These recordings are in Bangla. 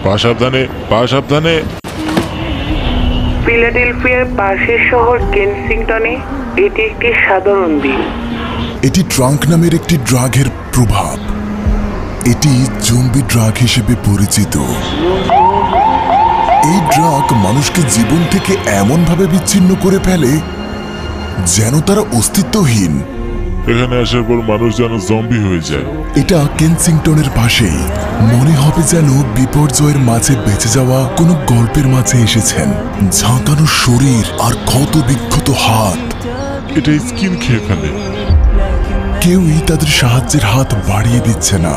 পা সাবধানে, পা সাবধানে। ফিলাডেলফিয়ার পাশের শহর কেনসিংটনে এটি একটি সাধারণ দিন। এটি ট্রাঙ্ক নামের একটি ড্রাগের প্রভাব। এটি জম্বি ড্রাগ হিসেবে পরিচিত। এই ড্রাগ মানুষকে জীবন থেকে এমনভাবে বিচ্ছিন্ন করে ফেলে যেন তারা অস্তিত্বহীন। এখানে আসার পর মানুষ যেন জম্বি হয়ে যায়। এটা কেনসিংটনের পাশেই। মনে হবে যেন বিপর্যয়ের মাঝে বেঁচে যাওয়া কোনো গল্পের মাঝে এসেছেন। ঝাঁকানো শরীর আর ক্ষত বিক্ষত হাত। এটা স্কিন খেয়ে ফেলে। কেউই তাদের সাহায্যের হাত বাড়িয়ে দিচ্ছে না।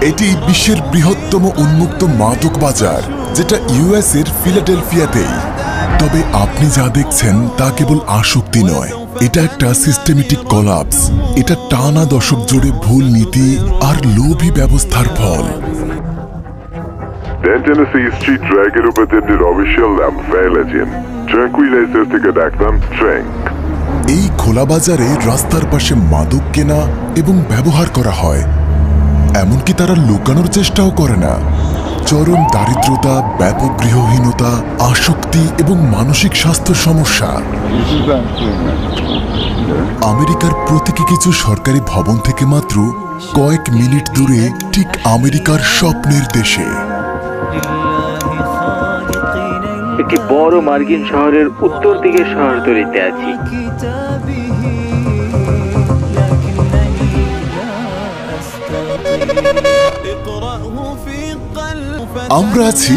এটি বিশ্বের বৃহত্তম উন্মুক্ত মাদক বাজার, যেটা ইউএস এর ফিলাডেলফিয়াতেই। তবে আপনি যা দেখছেন তা কেবল আসক্তি নয়, এটা একটা সিস্টেমেটিক কলাপস। এটা টানা দশক জুড়ে ভুল নীতি আর লোভী ব্যবস্থার ফল। Den Tennessee Street Dragger uppåt official lamp Fairlegend. Tranquilizers থেকে ডাকতাম ট্র্যাঙ্ক। এই খোলা বাজারে রাস্তার পাশে মাদক কেনা এবং ব্যবহার করা হয়। এমনকি তারা লুকানোর চেষ্টাও করে না। চরম দারিদ্রতা, ব্যাপক গৃহহীনতা, আসক্তি এবং মানসিক স্বাস্থ্য সমস্যা। আমেরিকার প্রতীকী কিছু সরকারি ভবন থেকে মাত্র কয়েক মিনিট দূরে, ঠিক আমেরিকার স্বপ্নের দেশে। একটি বড় মার্কিন শহরের উত্তর দিকের শহরতলিতে আছি। আমরা আছি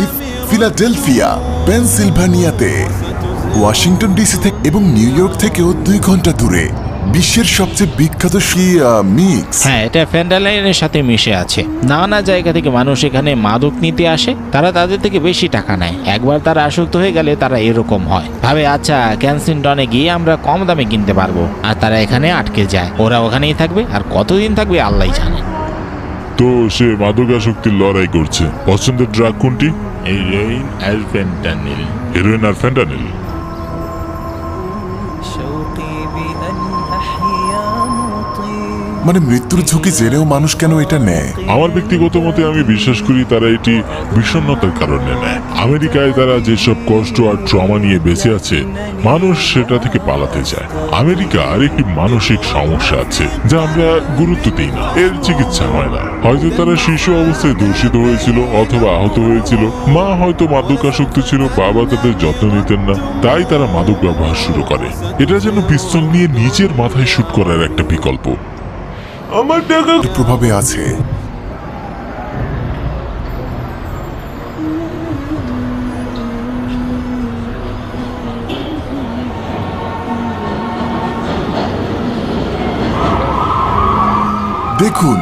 ফিলাডেলফিয়া, পেনসিলভানিয়াতে। ওয়াশিংটন ডিসি থেকে এবং নিউ ইয়র্ক থেকেও 2 ঘন্টা দূরে। বিশ্বের সবচেয়ে বিখ্যাত মিক্স। হ্যাঁ, এটা ফেন্টানাইলের সাথে মিশে আছে। নানা জায়গা থেকে মানুষ এখানে মাদক নিতে আসে। তারা তাদের থেকে বেশি টাকা নেয়। একবার তারা আসক্ত হয়ে গেলে তারা এরকম হয়, ভাবে আচ্ছা কেনসিংটনে গিয়ে আমরা কম দামে কিনতে পারবো, আর তারা এখানে আটকে যায়। ওরা ওখানেই থাকবে, আর কতদিন থাকবে আল্লাহই জানে। তো সে মাদকাসক্তির লড়াই করছে। পছন্দের ড্রাগ কোনটি? হেরোইন আর ফেন্টানিল। হেরোইন আর ফেন্টানিল। মানে মৃত্যুর ঝুঁকি জেনেও মানুষ কেন এটা নেয়? আমার ব্যক্তিগত মতে আমি বিশ্বাস করি তারা এটি বিষণ্ণতার কারণে নেয়। আমেরিকায় তারা যেসব কষ্ট আর ট্রমা নিয়ে বেঁচে আছে, মানুষ সেটা থেকে পালাতে চায়। আমেরিকার একটি মানসিক সমস্যা আছে যা আমরা গুরুত্ব দিই না। এর চিকিৎসা হয় না। হয়তো তারা শিশু অবস্থায় দূষিত হয়েছিল অথবা আহত হয়েছিল। মা হয়তো মাদকাসক্ত ছিল, বাবা তাদের যত্ন নিতেন না, তাই তারা মাদক ব্যবহার শুরু করে। এটা যেন পিস্তল নিয়ে নিজের মাথায় শুট করার একটা বিকল্প। আমার টাকা প্রভাবে আছে। দেখুন,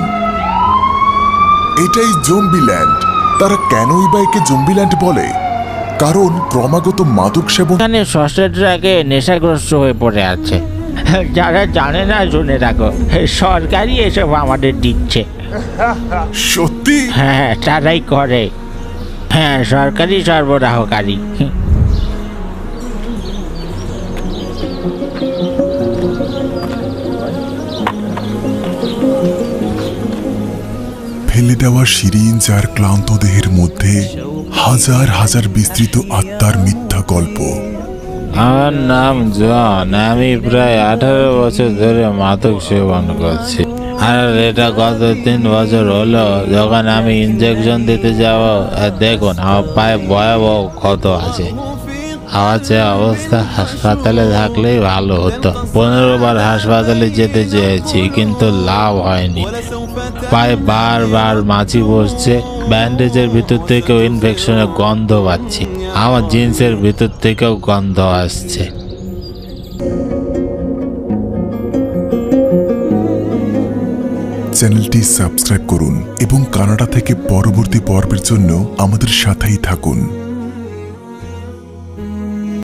এটাই জম্বিল্যান্ড। তারা কেনই বা একে জম্বিল্যান্ড বলে? কারণ ক্রমাগত মাদক সেবন। এখানে সস্তার আগে নেশাগ্রস্ত হয়ে পড়ে আছে। যারা জানে না শুনে রাখো, সরকারই এসব আমাদের দিচ্ছে। সত্যি? হ্যাঁ, তারাই করে। হ্যাঁ, সরকারি সরবরাহকারী। ফেলে দেওয়া সিরিঞ্জ আর ক্লান্ত দেহের মধ্যে হাজার হাজার বিস্তৃত আত্মার মিথ্যা গল্প। আমার নাম জন। আমি প্রায় 18 বছর ধরে মাদক সেবন করছি। আর এটা গত 3 বছর হলো যখন আমি ইনজেকশন দিতে যাব। দেখুন, আমার পায়ে ভয়াবহ ক্ষত আছে। আমার যে অবস্থা, হাসপাতালে থাকলেই ভালো হতো। 15 বার হাসপাতালে যেতে চেয়েছি, কিন্তু লাভ হয়নি। পায়ে বারবার মাছি বসছে। ব্যান্ডেজের ভিতর থেকেও ইনফেকশনের গন্ধ পাচ্ছি। আমার জিন্সের ভিতর থেকেও গন্ধ আসছে। চ্যানেলটি সাবস্ক্রাইব করুন এবং কানাডা থেকে পরবর্তী পর্বের জন্য আমাদের সাথেই থাকুন।